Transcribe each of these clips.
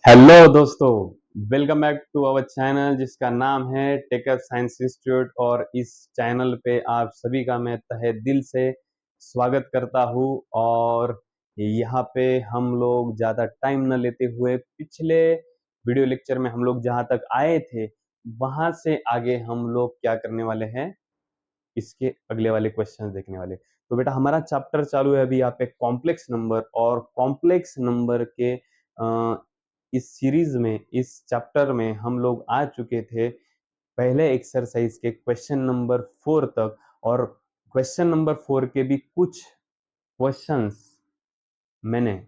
Hello दोस्तों, welcome back to our channel जिसका नाम है टेकअप साइंस इंस्टीट्यूट। और इस चैनल पे आप सभी का मैं तहे दिल से स्वागत करता हूँ। और यहाँ पे हम लोग ज़्यादा टाइम न लेते हुए पिछले वीडियो लेक्चर में हम लोग जहाँ तक आए थे वहाँ से आगे हम लोग क्या करने वाले हैं, इसके अगले वाले क्वेश्चन देखने वाले। तो बेटा हमारा चैप्टर चालू है अभी यहाँ पे कॉम्प्लेक्स नंबर। और कॉम्प्लेक्स नंबर के इस सीरीज में, इस चैप्टर में हम लोग आ चुके थे पहले एक्सरसाइज के क्वेश्चन नंबर 4 तक। और क्वेश्चन नंबर 4 के भी कुछ क्वेश्चंस मैंने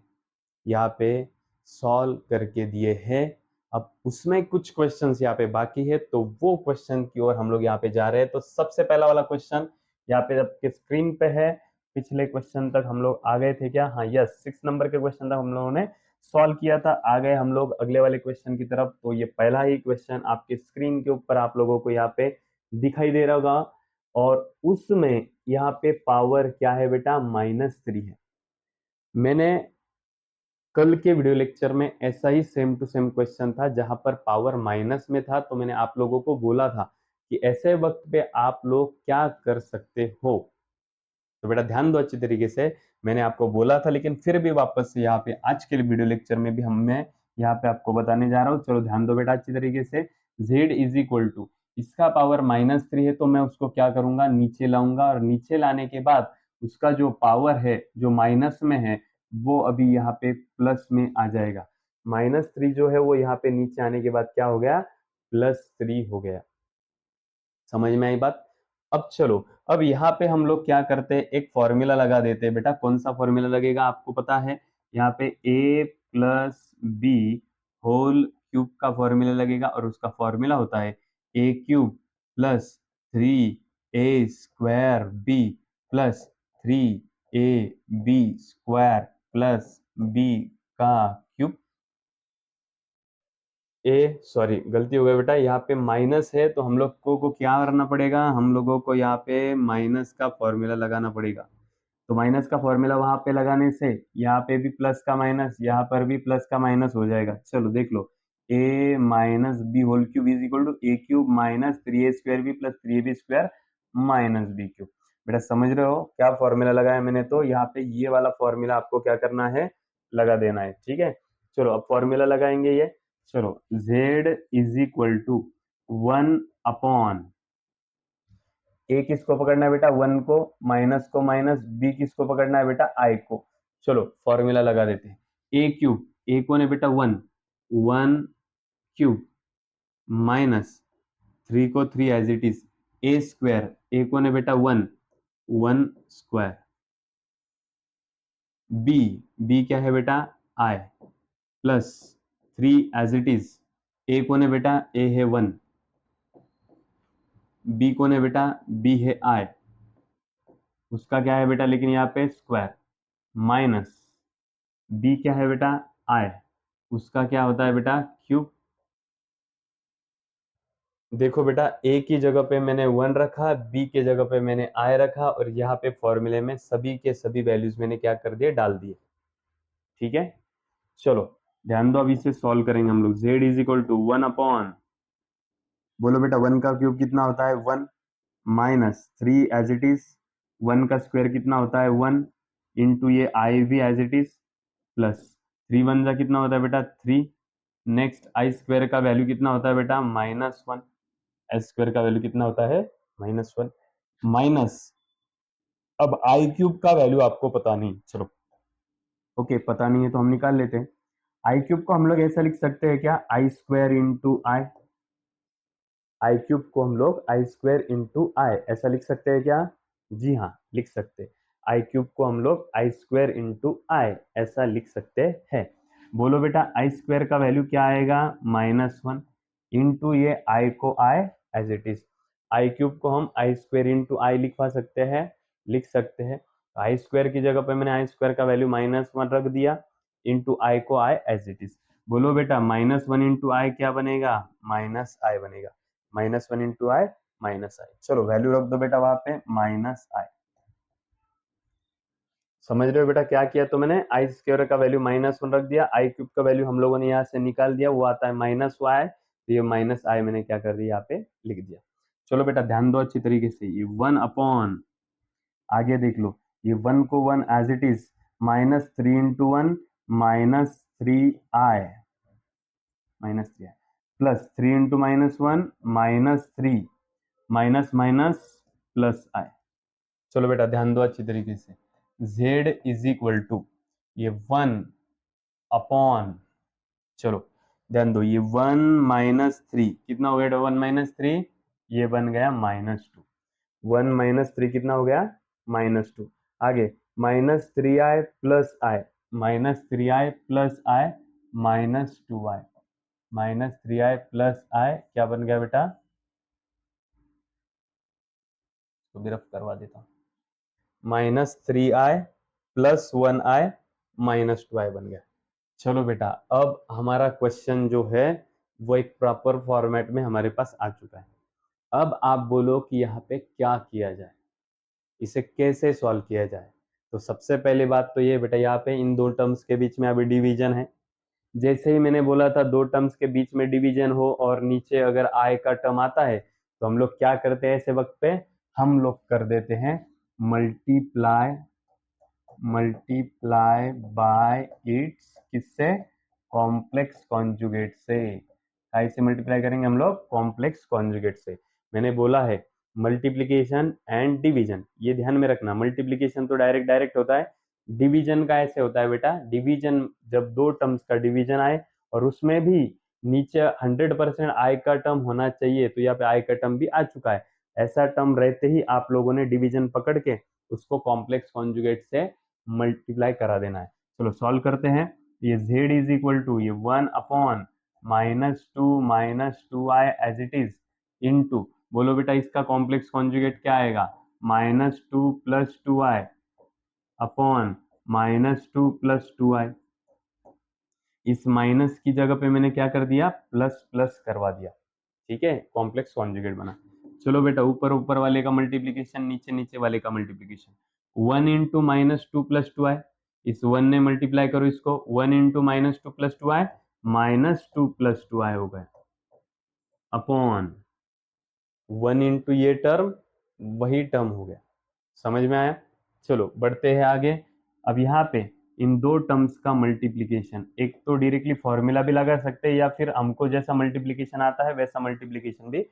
यहाँ पे सॉल्व करके दिए हैं। अब उसमें कुछ क्वेश्चंस यहाँ पे बाकी है, तो वो क्वेश्चन की ओर हम लोग यहाँ पे जा रहे हैं। तो सबसे पहला वाला क्वेश्चन यहाँ पे आपके स्क्रीन पे है। पिछले क्वेश्चन तक हम लोग आ गए थे क्या? हाँ, यस, 6 नंबर के क्वेश्चन तक हम लोगों ने सॉल्व किया था। आ गए हम लोग अगले वाले क्वेश्चन की तरफ। तो ये पहला ही क्वेश्चन आपके स्क्रीन के ऊपर आप लोगों को यहाँ पे दिखाई दे रहा होगा। और उसमें यहाँ पे पावर क्या है बेटा? -3 है। मैंने कल के वीडियो लेक्चर में ऐसा ही सेम टू सेम क्वेश्चन था जहां पर पावर माइनस में था। तो मैंने आप लोगों को बोला था कि ऐसे वक्त पे आप लोग क्या कर सकते हो। तो बेटा ध्यान दो अच्छी तरीके से, मैंने आपको बोला था, लेकिन फिर भी वापस से यहाँ पे आज के वीडियो लेक्चर में भी मैं यहाँ पे आपको बताने जा रहा हूँ। चलो ध्यान दो बेटा अच्छी तरीके से। z इज इक्वल टू, इसका पावर -3 है तो मैं उसको क्या करूंगा, नीचे लाऊंगा। और नीचे लाने के बाद उसका जो पावर है जो माइनस में है वो अभी यहाँ पे प्लस में आ जाएगा। -3 जो है वो यहाँ पे नीचे आने के बाद क्या हो गया, +3 हो गया। समझ में आई बात? अब चलो, अब यहाँ पे हम लोग क्या करते हैं, एक फॉर्मूला लगा देते हैं। बेटा कौन सा फॉर्मूला लगेगा आपको पता है? यहाँ पे a plus B whole cube का फॉर्मूला लगेगा। और उसका फॉर्मूला होता है a cube plus 3a² b plus 3ab² plus b का क्यूब। सॉरी, गलती हो गई बेटा, यहाँ पे माइनस है तो हम लोग को क्या करना पड़ेगा, हम लोगों को यहाँ पे माइनस का फॉर्मूला लगाना पड़ेगा। तो माइनस का फॉर्मूला वहां पे लगाने से यहाँ पे भी प्लस का माइनस, यहाँ पर भी प्लस का माइनस हो जाएगा। चलो देख लो, a minus B whole cube is equal to a cube minus 3a² B plus 3ab² minus b cube. बेटा समझ रहे हो क्या फॉर्मूला लगाया मैंने? तो यहाँ पे ये वाला फॉर्मूला आपको क्या करना है, लगा देना है। ठीक है, चलो अब फॉर्मूला लगाएंगे ये। चलो, z is equal to 1 upon, a किसको पकड़ना है बेटा, 1 को, माइनस को माइनस, बी किसको पकड़ना है बेटा, आई को। चलो फॉर्मूला लगा देते हैं। ए क्यूब, ए कौन है बेटा, 1, 1 क्यूब माइनस 3 को 3 as it is, a square, a कौन है बेटा, 1, 1 स्क्वायर, बी, बी क्या है बेटा, आई प्लस 3 एज इट इज, ए कौन है बेटा, ए है 1, बी कौन है बेटा, बी है आई, उसका क्या है बेटा लेकिन यहाँ पे स्क्वायर, माइनस बी क्या है बेटा, आई, उसका क्या होता है बेटा, क्यूब। देखो बेटा, ए की जगह पे मैंने 1 रखा, बी के जगह पे मैंने आई रखा, और यहाँ पे फॉर्मूले में सभी के सभी वैल्यूज मैंने क्या कर दिए, डाल दिए। ठीक है, चलो ध्यान दो, अब इसे सॉल्व करेंगे हम लोग। z is equal to 1 upon, बोलो बेटा 1 का क्यूब कितना होता है, 1 माइनस 3 एज इट इज, 1 का स्क्वायर कितना होता है, 1 इंटू ये आई भी as it is, plus 3 one जा कितना होता है बेटा, 3। नेक्स्ट आई स्क्वायर का वैल्यू कितना होता है बेटा, -1। एस स्क्वायर का वैल्यू कितना होता है, -1 माइनस, अब आई क्यूब का वैल्यू आपको पता नहीं, चलो ओके पता नहीं है तो हम निकाल लेते हैं। आई क्यूब को हम लोग ऐसा लिख सकते हैं क्या, आई स्क्वायर इंटू आई, आई क्यूब को हम लोग आई स्क्वायर इंटू आई ऐसा लिख सकते हैं क्या? जी हाँ, लिख सकते हैं। आई क्यूब को हम लोग आई स्क्वायर इंटू आई ऐसा लिख सकते हैं। बोलो बेटा आई स्क्वायर का वैल्यू क्या आएगा, -1 इंटू ये आई को i as it is. I cube को हम आई स्क्वायर इंटू आई लिखवा सकते हैं, लिख सकते हैं। आई स्क्वायर की जगह पे मैंने आई स्क्वायर का वैल्यू -1 रख दिया, इंटू आई को आई एज इट इज। बोलो बेटा -1 इंटू आई क्या बनेगा, माइनस आई बनेगा। -1 इंटू आई माइनस आई, चलो वैल्यू रख दो बेटा वहां पे, -आई। समझ रहे हो बेटा क्या किया? तो मैंने आई स्क्वायर का वैल्यू -1 रख दिया, आई क्यूब का वैल्यू हम लोगों ने यहाँ से निकाल दिया, वो आता है -y, तो ये -i मैंने क्या कर दिया, यहाँ पे लिख दिया। चलो बेटा ध्यान दो अच्छी तरीके से, ये 1 अपॉन, आगे देख लो, ये 1 को 1 as it is, -3 into 1 -3i, -3i plus 3 into -1 -3, minus minus plus i. चलो बेटा ध्यान दो अच्छी तरीके से, z इज इक्वल टू ये 1 अपॉन, चलो ध्यान दो, ये 1 -3 कितना हो गया? 1 -3, ये बन गया -2, 1 -3 कितना हो गया? -2। आगे -3i प्लस आई, -3i प्लस आई, -2i, -3i प्लस आई क्या बन गया बेटा? तो भी रफ करवा देता हूँ, -3i प्लस 1i -2i बन गया। चलो बेटा अब हमारा क्वेश्चन जो है वो एक प्रॉपर फॉर्मेट में हमारे पास आ चुका है। अब आप बोलो कि यहाँ पे क्या किया जाए, इसे कैसे सॉल्व किया जाए? तो सबसे पहली बात तो ये बेटा, यहाँ पे इन दो टर्म्स के बीच में अभी डिवीजन है। जैसे ही मैंने बोला था दो टर्म्स के बीच में डिवीजन हो और नीचे अगर आई का टर्म आता है तो हम लोग क्या करते हैं ऐसे वक्त पे? हम लोग कर देते हैं मल्टीप्लाई, मल्टीप्लाई बाय इट्स, किससे? कॉम्प्लेक्स कॉन्जुगेट से। कैसे मल्टीप्लाई करेंगे हम लोग? कॉम्प्लेक्स कॉन्जुगेट से। मैंने बोला है मल्टीप्लीकेशन एंड डिवीजन, ये ध्यान में रखना, मल्टीप्लीकेशन तो डायरेक्ट डायरेक्ट होता है, डिवीजन का ऐसे होता है बेटा, डिवीजन जब दो टर्म्स का डिवीजन आए और उसमें भी नीचे 100% आई का टर्म होना चाहिए, तो यहाँ पे आई का टर्म भी आ चुका है, ऐसा टर्म रहते ही आप लोगों ने डिवीजन पकड़ के उसको कॉम्प्लेक्स कॉन्जुगेट से मल्टीप्लाई करा देना है। चलो सॉल्व करते हैं। ये z इज इक्वल टू ये 1 upon -2 as it is into, बोलो बेटा इसका कॉम्प्लेक्स कॉन्जुगेट क्या आएगा? -2 + 2i अपॉन -2 + 2i। इस माइनस की जगह पे मैंने क्या कर दिया? प्लस प्लस करवा दिया, ठीक है, कॉम्प्लेक्स कॉन्जुगेट बना। चलो बेटा ऊपर ऊपर वाले का मल्टीप्लीकेशन, नीचे नीचे वाले का मल्टीप्लीकेशन, 1 इंटू -2 + 2i, इस 1 ने मल्टीप्लाई करो इसको, 1 इंटू -2 + 2i, -2 + 2i हो गए, अपॉन 1 इंटू ये टर्म, वही टर्म हो गया। समझ में आया? चलो बढ़ते हैं आगे। अब यहाँ पे इन दो टर्म्स का मल्टीप्लीकेशन, एक तो डायरेक्टली फॉर्मूला भी लगा सकते हैं या फिर हमको जैसा मल्टीप्लीकेशन आता है वैसा मल्टीप्लीकेशन भी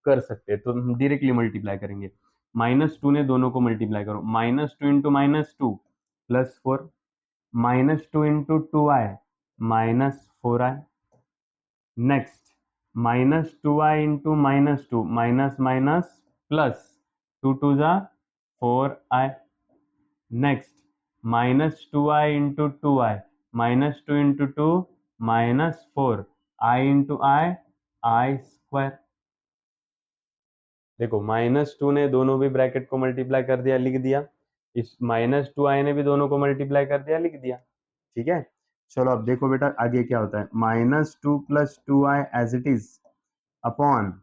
कर सकते हैं, तो हम डायरेक्टली मल्टीप्लाई करेंगे। -2 ने दोनों को मल्टीप्लाई करो, -2 into -2 +4, -2 into 2i -4i, next -2i into -2 minus minus plus, 2 2 जा 4i, next -2i into 2i, -2 into 2 -4, i into i square. देखो -2 ने दोनों भी ब्रैकेट को मल्टीप्लाई कर दिया, लिख दिया, इस -2i ने भी दोनों को मल्टीप्लाई कर दिया, लिख दिया, ठीक है। चलो अब देखो बेटा आगे क्या होता है, -2 + 2i as it is upon,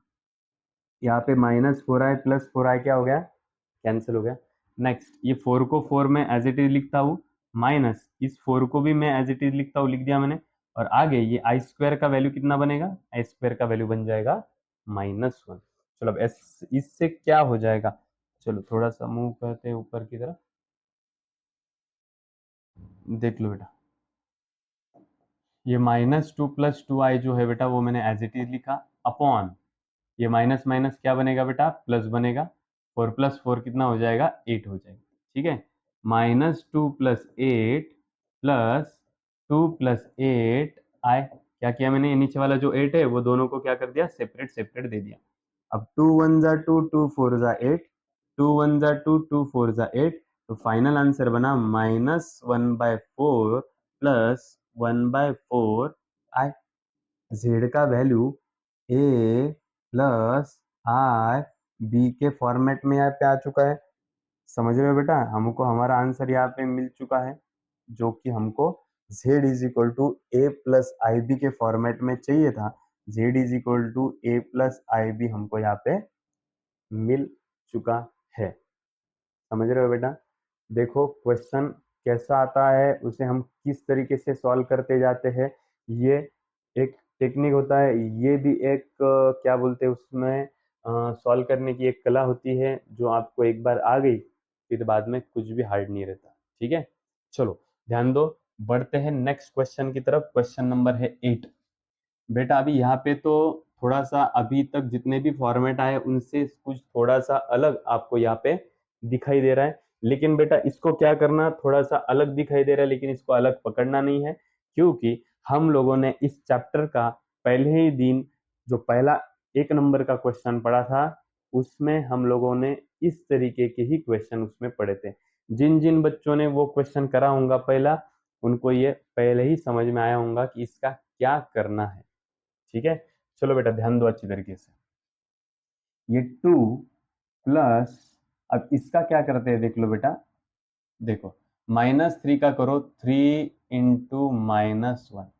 यहाँ पे -4i + 4i क्या हो गया? कैंसिल हो गया। नेक्स्ट ये 4 को 4 में एज इट इज लिखता हूँ, माइनस इस 4 को भी मैं एज इट इज लिखता हूँ, लिख दिया मैंने। और आगे ये आई स्क्वायर का वैल्यू कितना बनेगा? आई स्क्वायर का वैल्यू बन जाएगा -1। चलो अब इससे क्या हो जाएगा? चलो थोड़ा सा मूव करते हैं ऊपर की तरफ, देख लो बेटा, ये -2 + 2i जो है बेटा वो मैंने एज इट इज लिखा, अपॉन ये माइनस माइनस क्या बनेगा बेटा? प्लस बनेगा, 4 + 4 कितना हो जाएगा? 8 हो जाएगा, ठीक है। -2 + 8 प्लस 2 + 8 आई, क्या किया मैंने? ये नीचे वाला जो 8 है वो दोनों को क्या कर दिया? सेपरेट सेपरेट दे दिया। अब 2 1 जा 2, 2 4 जा 8, 2 1 जा 2, 2 4 जा 8, तो फाइनल आंसर बना -1/4 प्लस 1/4 आई। जेड का वैल्यू ए प्लस आर बी के फॉर्मेट में यहाँ पे आ चुका है। समझ रहे हो बेटा? हमको हमारा आंसर यहाँ पे मिल चुका है, जो कि हमको z is equal to A plus I B के फॉर्मेट में चाहिए था। z is equal to A plus I B हमको यहाँ पे मिल चुका है। समझ रहे हो बेटा? देखो क्वेश्चन कैसा आता है, उसे हम किस तरीके से सॉल्व करते जाते हैं, ये एक टेक्निक होता है। ये भी एक क्या बोलते हैं उसमें, सॉल्व करने की एक कला होती है, जो आपको एक बार आ गई फिर बाद में कुछ भी हार्ड नहीं रहता। ठीक है, चलो ध्यान दो, बढ़ते हैं नेक्स्ट क्वेश्चन की तरफ। क्वेश्चन नंबर है 8। बेटा अभी यहाँ पे तो थोड़ा सा अभी तक जितने भी फॉर्मेट आए उनसे कुछ थोड़ा सा अलग आपको यहाँ पे दिखाई दे रहा है, लेकिन बेटा इसको क्या करना, थोड़ा सा अलग दिखाई दे रहा है लेकिन इसको अलग पकड़ना नहीं है, क्योंकि हम लोगों ने इस चैप्टर का पहले ही दिन जो पहला 1 नंबर का क्वेश्चन पढ़ा था उसमें हम लोगों ने इस तरीके के ही क्वेश्चन उसमें पढ़े थे। जिन जिन बच्चों ने वो क्वेश्चन करा होगा पहला, उनको ये पहले ही समझ में आया होगा कि इसका क्या करना है। ठीक है, चलो बेटा ध्यान दो अच्छी तरीके से। ये 2 प्लस, अब इसका क्या करते हैं देख लो बेटा, देखो -3 का करो 3 इंटू -1।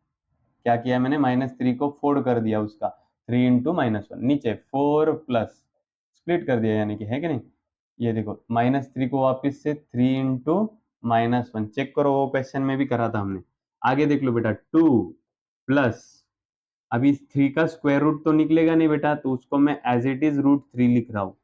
क्या किया मैंने, -3 को फोड़ कर दिया उसका, 3 इंटू -1 नीचे 4 प्लस स्प्लिट कर दिया, यानी कि है कि नहीं। ये देखो -3 को वापस से 3 इंटू -1 चेक करो, वो क्वेश्चन में भी करा था हमने। आगे देख लो बेटा 2 प्लस, अभी 3 का स्क्वायर रूट तो निकलेगा नहीं बेटा, तो उसको मैं एज इट इज √3 लिख रहा हूँ।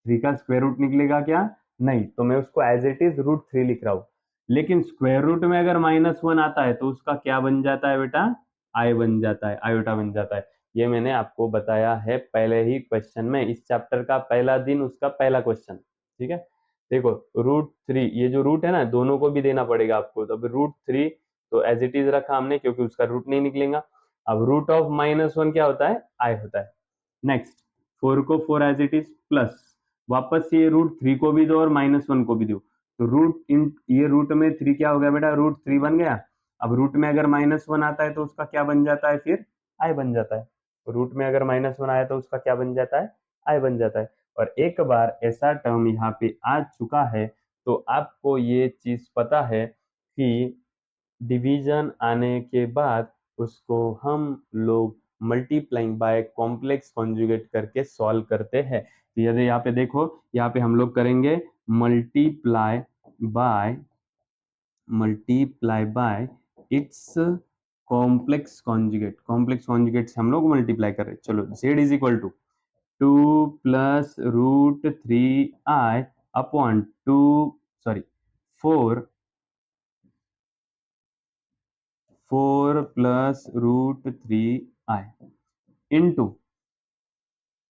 3 का स्क्वायर रूट निकलेगा क्या, नहीं, तो मैं उसको एज इट इज √3 लिख रहा हूँ। लेकिन स्क्वायर रूट में अगर -1 आता है तो उसका क्या बन जाता है बेटा, आई बन जाता है, आयोटा बन जाता है। ये मैंने आपको बताया है पहले ही क्वेश्चन में, इस चैप्टर का पहला दिन उसका पहला क्वेश्चन। ठीक है, देखो √3, ये जो रूट है ना दोनों को भी देना पड़ेगा आपको, तो अब √3 तो एज इट इज रखा हमने क्योंकि उसका रूट नहीं निकलेगा। अब रूट ऑफ -1 क्या होता है, आई होता है। नेक्स्ट 4 को 4 एज इट इज प्लस, वापस ये √3 को भी दो और -1 को भी दो, तो रूट इन ये रूट में 3 क्या हो गया बेटा, √3 बन गया। अब रूट में अगर -1 आता है तो उसका क्या बन जाता है, फिर आई बन जाता है। रूट में अगर -1 आया तो उसका क्या बन जाता है, आई बन जाता है। और एक बार ऐसा टर्म यहाँ पे आ चुका है तो आपको ये चीज पता है कि डिवीजन आने के बाद उसको हम लोग मल्टीप्लाइंग बाय कॉम्प्लेक्स कॉन्जुगेट करके सॉल्व करते हैं। तो यदि यहाँ पे देखो, यहाँ पे हम लोग करेंगे multiply by its complex conjugate से हम लोग मल्टीप्लाई कर रहे हैं। चलो z is equal to 2 plus √3i upon 2, sorry 4 plus √3i into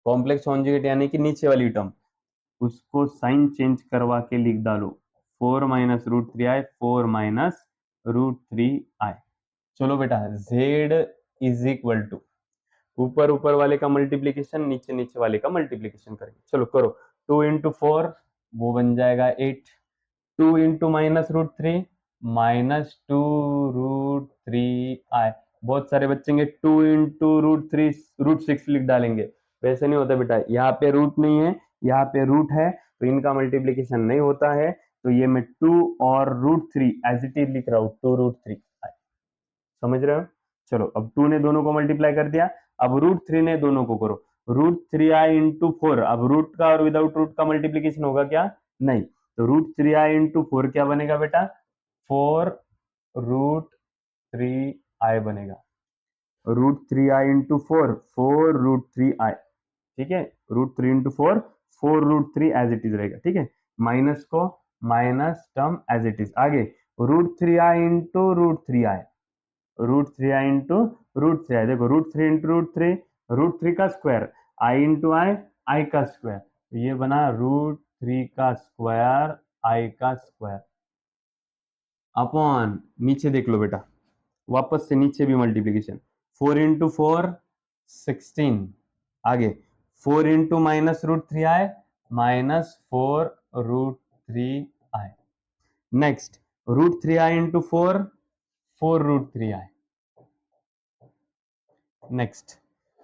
complex conjugate यानी कि नीचे वाली टर्म, उसको साइन चेंज करवा के लिख डालो, 4 माइनस √3i, 4 माइनस √3i। चलो बेटा z इज इक्वल टू, ऊपर ऊपर वाले का मल्टीप्लीकेशन नीचे नीचे वाले का मल्टीप्लीकेशन करेंगे। चलो करो, 2 इंटू 4 वो बन जाएगा 8, 2 इंटू -√3 -2 √3i। बहुत सारे बच्चे 2 इंटू √3 √6 लिख डालेंगे, वैसे नहीं होता बेटा, यहाँ पे रूट नहीं है, यहाँ पे रूट है, तो इनका मल्टीप्लीकेशन नहीं होता है। तो ये मैं 2 और √3 एज इट इज लिख रहा हूँ, 2 √3, समझ रहे हो। चलो अब 2 ने दोनों को मल्टीप्लाई कर दिया, अब √3 ने दोनों को करो, √3i इंटू 4, अब रूट का और विदाउट रूट का मल्टीप्लीकेशन होगा क्या, नहीं, तो √3i इंटू 4 क्या बनेगा बेटा, 4 √3i बनेगा। √3i into 4, 4 √3i। ठीक है, √3 इंटू 4, 4 √3 एज इट इज रहेगा। ठीक है, माइनस को minus term as it is, आगे √3i into √3i, √3i into √3i, देखो √3 इंटू √3 का स्क्वायर, आई इंटू आई का स्क्वायर, तो ये बना √3 का स्क्वायर, आई का स्क्वायर अपॉन, नीचे देख लो बेटा, वापस से नीचे भी मल्टीप्लीकेशन, 4 इंटू 4 16, आगे 4 into -√3i -4 √3i, next √3i into 4, 4 √3i, next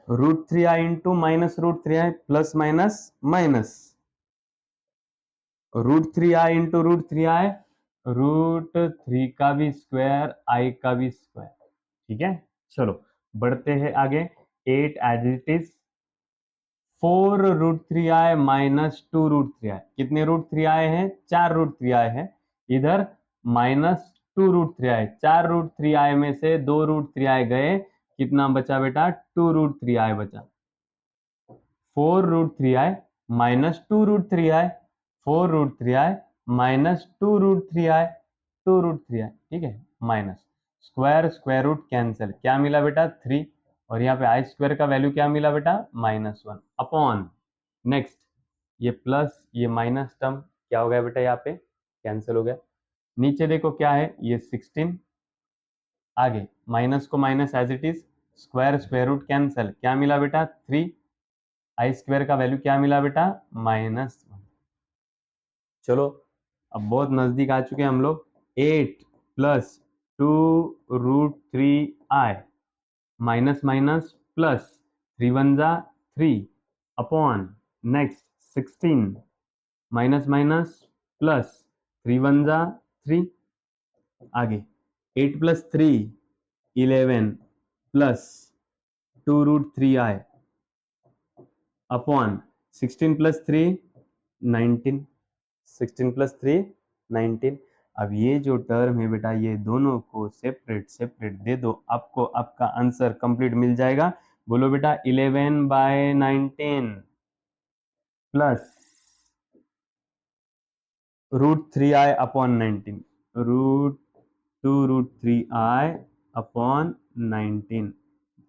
√3i into -√3i plus minus minus, √3i into √3i, √3 का भी स्क्वायर, आई का भी स्क्वायर। ठीक है, चलो बढ़ते हैं आगे, 8 as it is, 4 √3i -2 √3i, कितने √3i हैं, 4 √3i हैं, इधर -2√3i, 4√3i में से 2√3i गए, कितना बचा बेटा? 2√3i बचा। 4√3i -2√3i, 4√3i -2√3i, 2√3i, ठीक है, minus square, square root cancel, क्या मिला बेटा? 3, और यहाँ पे आई स्क्वायर का वैल्यू क्या मिला बेटा? -1 अपॉन, नेक्स्ट ये प्लस ये माइनस टर्म क्या हो गया बेटा? यहाँ पे कैंसिल हो गया। नीचे देखो क्या है, ये 16, आगे माइनस को minus as it is, square, square root cancel, क्या मिला बेटा? 3, आई स्क्वायर का वैल्यू क्या मिला बेटा? -1। चलो अब बहुत नजदीक आ चुके हैं हम लोग। 8 plus 2√3i minus minus plus, 3 1 जा 3 upon, next 16 minus minus plus, 3 1 जा 3, आगे 8 plus 3 11 plus 2√3i upon 16 plus 3 19, 16 plus 3 19। अब ये जो टर्म है बेटा, ये दोनों को सेपरेट सेपरेट दे दो, आपको आपका आंसर कंप्लीट मिल जाएगा। बोलो बेटा, 11/19 plus √3i upon 19, √2√3i upon 19।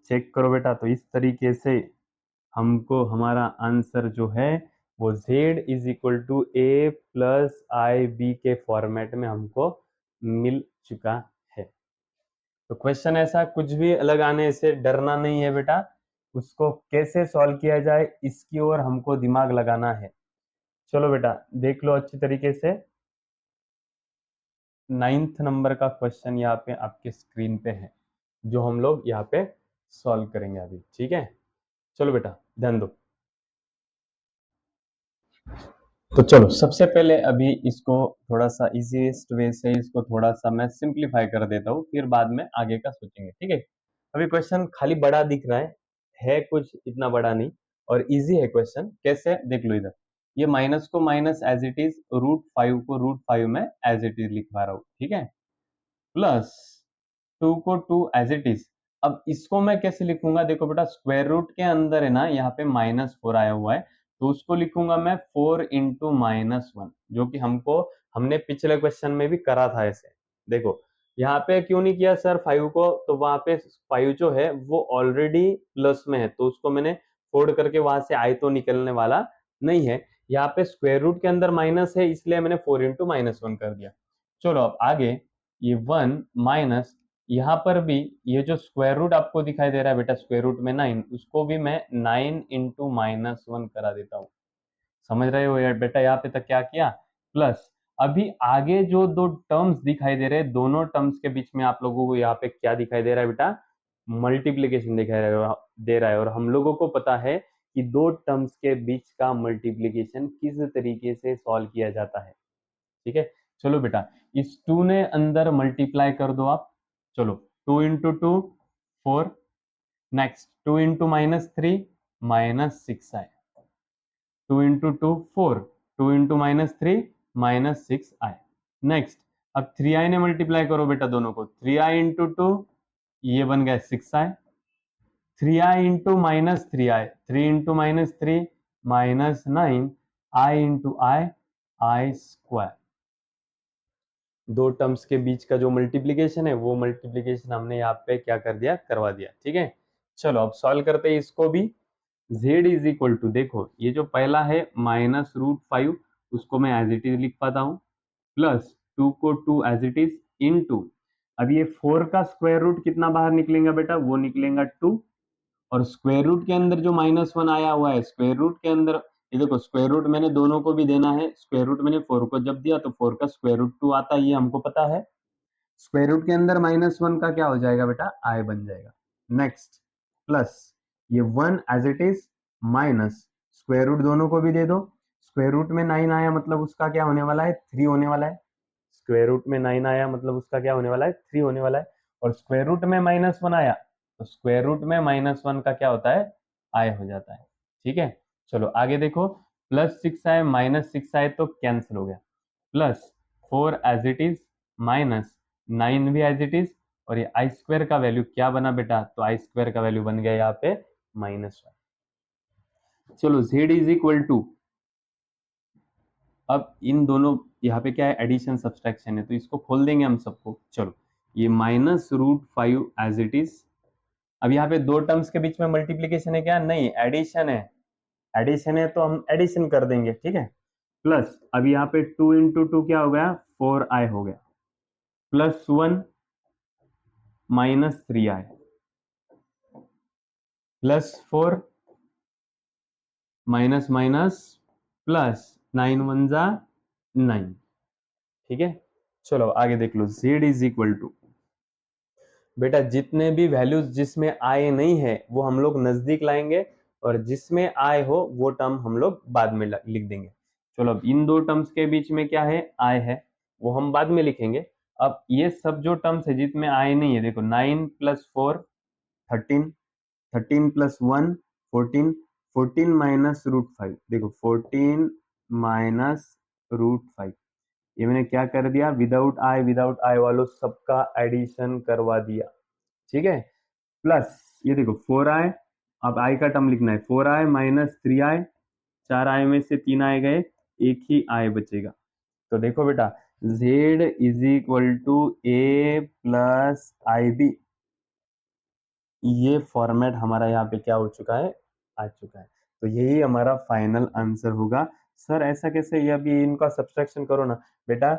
Check करो बेटा, तो इस तरीके से हमको हमारा आंसर जो है वो z is equal to a plus I B के फॉर्मेट में हमको मिल चुका है। तो क्वेश्चन ऐसा कुछ भी अलग आने से डरना नहीं है बेटा, उसको कैसे सॉल्व किया जाए इसकी ओर हमको दिमाग लगाना है। चलो बेटा देख लो अच्छी तरीके से, 9th नंबर का क्वेश्चन यहाँ पे आपके स्क्रीन पे है, जो हम लोग यहाँ पे सॉल्व करेंगे अभी, ठीक है। चलो बेटा ध्यान दो। तो चलो सबसे पहले अभी इसको थोड़ा सा इजीएस्ट वे से इसको थोड़ा सा मैं सिंप्लीफाई कर देता हूँ, फिर बाद में आगे का सोचेंगे, ठीक है। अभी क्वेश्चन खाली बड़ा दिख रहा है कुछ इतना बड़ा नहीं, और इजी है क्वेश्चन। कैसे देख लो, इधर ये माइनस को माइनस एज इट इज, √5 को √5 में एज इट इज लिखवा रहा हूँ, ठीक है, प्लस 2 को 2 एज इट इज। अब इसको मैं कैसे लिखूंगा? देखो बेटा, स्क्वायर रूट के अंदर है ना, यहाँ पे -4 आया हुआ है, तो उसको लिखूंगा मैं 4 इंटू -1, जो कि हमने पिछले क्वेश्चन में भी करा था ऐसे। देखो यहाँ पे क्यों नहीं किया सर 5 को? तो वहां पे 5 जो है वो ऑलरेडी प्लस में है, तो उसको मैंने फोड़ करके वहां से आई तो निकलने वाला नहीं है। यहाँ पे स्क्वायर रूट के अंदर माइनस है, इसलिए मैंने 4 इंटू -1 कर दिया। चलो अब आगे, ये 1 माइनस, यहाँ पर भी ये जो स्क्वायर रूट आपको दिखाई दे रहा है बेटा, स्क्वायर रूट में 9, उसको भी मैं 9 इंटू -1 करा देता हूँ। समझ रहे हो यार बेटा? यहाँ पे तक क्या किया, प्लस। अभी आगे जो दो टर्म्स दिखाई दे रहे हैं, दोनों टर्म्स के बीच में आप लोगों को यहाँ पे क्या दिखाई दे रहा है बेटा? मल्टीप्लीकेशन दिखाई दे रहा है, और हम लोगों को पता है कि दो टर्म्स के बीच का मल्टीप्लीकेशन किस तरीके से सॉल्व किया जाता है, ठीक है। चलो बेटा, इस 2 ने अंदर मल्टीप्लाई कर दो आप। चलो 2 into 2 4, next 2 into -3 -6i, 2 into 2 4, 2 into -3 -6i। Next अब 3i ने मल्टीप्लाई करो बेटा दोनों को, 3i इंटू 2, ये बन गया 6i, 3i into -3i, 3 into -3 -9, i into I square. दो टर्म्स के बीच का जो मल्टीप्लीकेशन है, वो मल्टीप्लीकेशन हमने यहाँ पे क्या कर दिया, करवा दिया, ठीक है। चलो अब सॉल्व करते हैं इसको भी। z इज इक्वल टू, देखो ये जो पहला है -√5, उसको मैं एज इट इज लिख पाता हूँ, प्लस 2 को 2 एज इट इज इनटू, अब ये 4 का स्क्वायर रूट कितना बाहर निकलेगा बेटा? वो निकलेगा 2, और स्क्वायर रूट के अंदर जो -1 आया हुआ है, स्क्वायर रूट के अंदर, ये देखो स्क्वायर रूट मैंने दोनों को भी देना है, स्क्वायर रूट मैंने 4 को जब दिया तो 4 का स्क्वायर रूट 2 आता है, ये हमको पता है। स्क्वायर रूट के अंदर -1 का क्या हो जाएगा बेटा? आई बन जाएगा। नेक्स्ट प्लस ये 1 as it is, minus square root दोनों को भी दे दो, स्क्वायर रूट में 9 आया मतलब उसका क्या होने वाला है? 3 होने वाला है। स्क्वायर रूट में 9 आया मतलब उसका क्या होने वाला है? 3 होने वाला है। और स्क्वायर रूट में -1 आया, तो स्क्वायर रूट में -1 का क्या होता है? आई हो जाता है, ठीक है। चलो आगे देखो, +6 आए -6 आए तो कैंसिल हो गया, plus 4 as it is minus 9 भी एज इट इज, और ये आई स्क्वायर का वैल्यू क्या बना बेटा, तो आई स्क्वायर का वैल्यू बन गया यहाँ पे -1। चलो z इज इक्वल टू, अब इन दोनों यहाँ पे क्या है, एडिशन सब्सट्रैक्शन है, तो इसको खोल देंगे हम सबको। चलो ये -√5 एज इट इज। अब यहाँ पे दो टर्म्स के बीच में मल्टीप्लीकेशन है क्या, नहीं एडिशन है, एडिशन है तो हम एडिशन कर देंगे, ठीक है। प्लस अब यहाँ पे 2 इंटू टू क्या हो गया, 4i हो गया, +1 -3i, +4 माइनस माइनस प्लस 9 1 जा 9, ठीक है। चलो आगे देख लो, z इज इक्वल टू, बेटा जितने भी वैल्यूज जिसमें आए नहीं है वो हम लोग नजदीक लाएंगे, और जिसमें आए हो वो टर्म हम लोग बाद में लिख देंगे। चलो अब इन दो टर्म्स के बीच में क्या है, आए है, वो हम बाद में लिखेंगे। अब ये सब जो टर्म्स है जिसमें आए नहीं है, देखो 9 + 4 13, 13 + 1 14, 14 -√5, देखो 14 -√5, ये मैंने क्या कर दिया, विदाउट आई वालों सबका एडिशन करवा दिया, ठीक है। प्लस ये देखो 4i, अब i का टर्म लिखना है, 4i -3i, 4i में से 3i गए, एक ही i बचेगा। तो देखो बेटा z is equal to a plus I B, ये फॉर्मेट हमारा यहाँ पे क्या हो चुका है, आ चुका है। तो यही हमारा फाइनल आंसर होगा। सर ऐसा कैसे, ये अभी इनका सब्सट्रैक्शन करो ना बेटा,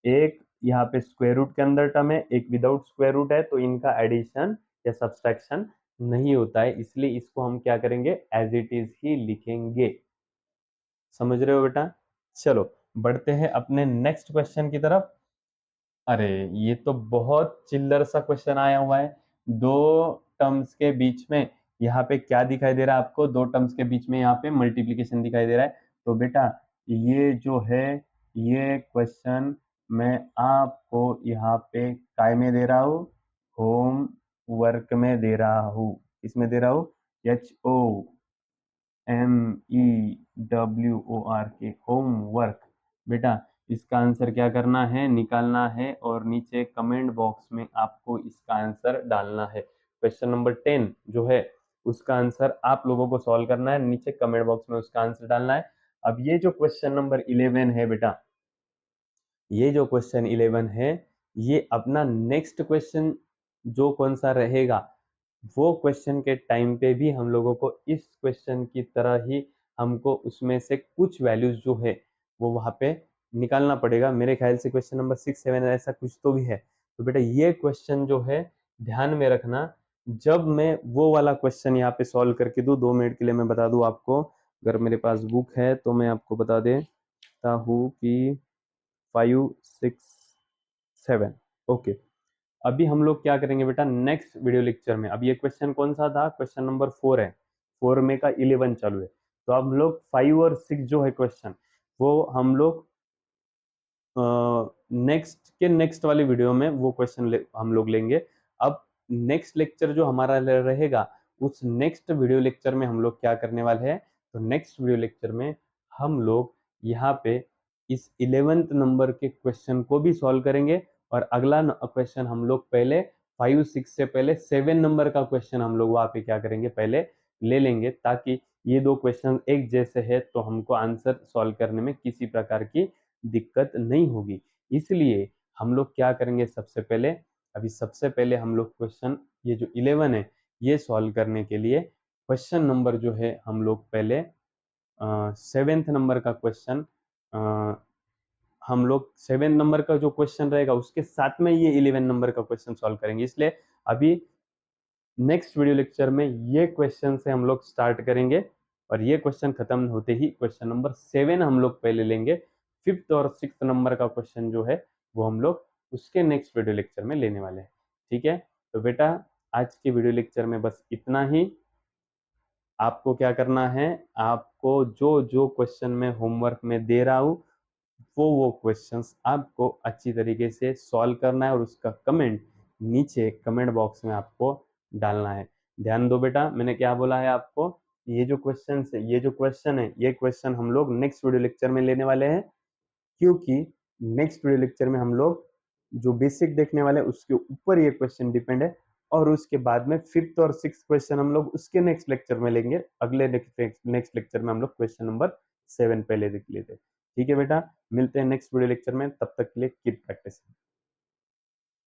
एक यहाँ पे स्क्वायर रूट के अंदर टर्म है, एक विदाउट स्क्वायर रूट है, तो इनका एडिशन या सब्सट्रैक्शन नहीं होता है, इसलिए इसको हम क्या करेंगे, एज इट इज ही लिखेंगे। समझ रहे हो बेटा। चलो बढ़ते हैं अपने नेक्स्ट क्वेश्चन की तरफ। अरे ये तो बहुत चिल्लर सा क्वेश्चन आया हुआ है, दो टर्म्स के बीच में यहाँ पे क्या दिखाई दे रहा है आपको, दो टर्म्स के बीच में यहाँ पे मल्टीप्लीकेशन दिखाई दे रहा है। तो बेटा ये जो है, ये क्वेश्चन मैं आपको यहाँ पे काय में दे रहा हूँ, होम वर्क में दे रहा हूँ। इसमें दे रहा हूँ, HOMEWORK, होमवर्क। बेटा इसका आंसर क्या करना है, निकालना है, और नीचे कमेंट बॉक्स में आपको इसका आंसर डालना है। क्वेश्चन नंबर 10 जो है उसका आंसर आप लोगों को सॉल्व करना है, नीचे कमेंट बॉक्स में उसका आंसर डालना है। अब ये जो क्वेश्चन नंबर 11 है बेटा, ये जो क्वेश्चन 11 है, ये अपना नेक्स्ट क्वेश्चन जो कौन सा रहेगा, वो क्वेश्चन के टाइम पे भी हम लोगों को इस क्वेश्चन की तरह ही हमको उसमें से कुछ वैल्यूज जो है वो वहां पे निकालना पड़ेगा। मेरे ख्याल से क्वेश्चन नंबर 6 7 ऐसा कुछ तो भी है। तो बेटा ये क्वेश्चन जो है ध्यान में रखना, जब मैं वो वाला क्वेश्चन यहाँ पे सॉल्व करके दूं, 2 मिनट के लिए मैं बता दूं आपको, अगर मेरे पास बुक है तो मैं आपको बता देता हूँ कि 5 6 7, ओके। अभी हम लोग क्या करेंगे बेटा, नेक्स्ट वीडियो लेक्चर में, अब ये क्वेश्चन कौन सा था, क्वेश्चन नंबर 4 है, 4 में का 11 चालू है, तो अब हम लोग 5 और 6 जो है क्वेश्चन, वो हम लोग नेक्स्ट के नेक्स्ट वाली वीडियो में वो क्वेश्चन हम लोग लेंगे। अब नेक्स्ट लेक्चर जो हमारा रहेगा, उस नेक्स्ट वीडियो लेक्चर में हम लोग क्या करने वाले हैं, तो नेक्स्ट वीडियो लेक्चर में हम लोग यहाँ पे इस 11th नंबर के क्वेश्चन को भी सॉल्व करेंगे, और अगला क्वेश्चन हम लोग पहले 5 6 से पहले 7 नंबर का क्वेश्चन हम लोग वहाँ पे क्या करेंगे, पहले ले लेंगे, ताकि ये दो क्वेश्चन एक जैसे है तो हमको आंसर सॉल्व करने में किसी प्रकार की दिक्कत नहीं होगी। इसलिए हम लोग क्या करेंगे, सबसे पहले, अभी सबसे पहले हम लोग क्वेश्चन ये जो 11 है ये सॉल्व करने के लिए क्वेश्चन नंबर जो है हम लोग पहले 7th नंबर का क्वेश्चन, हम लोग 7 नंबर का जो क्वेश्चन रहेगा उसके साथ में ये 11 नंबर का क्वेश्चन सॉल्व करेंगे। इसलिए अभी नेक्स्ट वीडियो लेक्चर में ये क्वेश्चन से हम लोग स्टार्ट करेंगे, और ये क्वेश्चन खत्म होते ही क्वेश्चन नंबर 7 हम लोग पहले लेंगे, 5th और 6th नंबर का क्वेश्चन जो है वो हम लोग उसके नेक्स्ट वीडियो लेक्चर में लेने वाले हैं। ठीक है, तो बेटा आज के वीडियो लेक्चर में बस इतना ही। आपको क्या करना है, आपको जो जो क्वेश्चन मैं होमवर्क में दे रहा हूँ वो क्वेश्चंस आपको अच्छी तरीके से सॉल्व करना है, और उसका कमेंट नीचे कमेंट बॉक्स में आपको डालना है। ध्यान दो बेटा, मैंने क्या बोला है आपको, ये जो क्वेश्चन है, ये जो क्वेश्चन है, ये क्वेश्चन हम लोग नेक्स्ट वीडियो लेक्चर में लेने वाले हैं, क्योंकि नेक्स्ट वीडियो लेक्चर में हम लोग जो बेसिक देखने वाले हैं उसके ऊपर ये क्वेश्चन डिपेंड है, और उसके बाद में फिफ्थ और सिक्स क्वेश्चन हम लोग उसके नेक्स्ट लेक्चर में लेंगे। अगले नेक्स्ट लेक्चर में हम लोग क्वेश्चन नंबर 7 पहले देख लेते हैं। ठीक है बेटा, मिलते हैं नेक्स्ट वीडियो लेक्चर में, तब तक के लिए कीप प्रैक्टिस।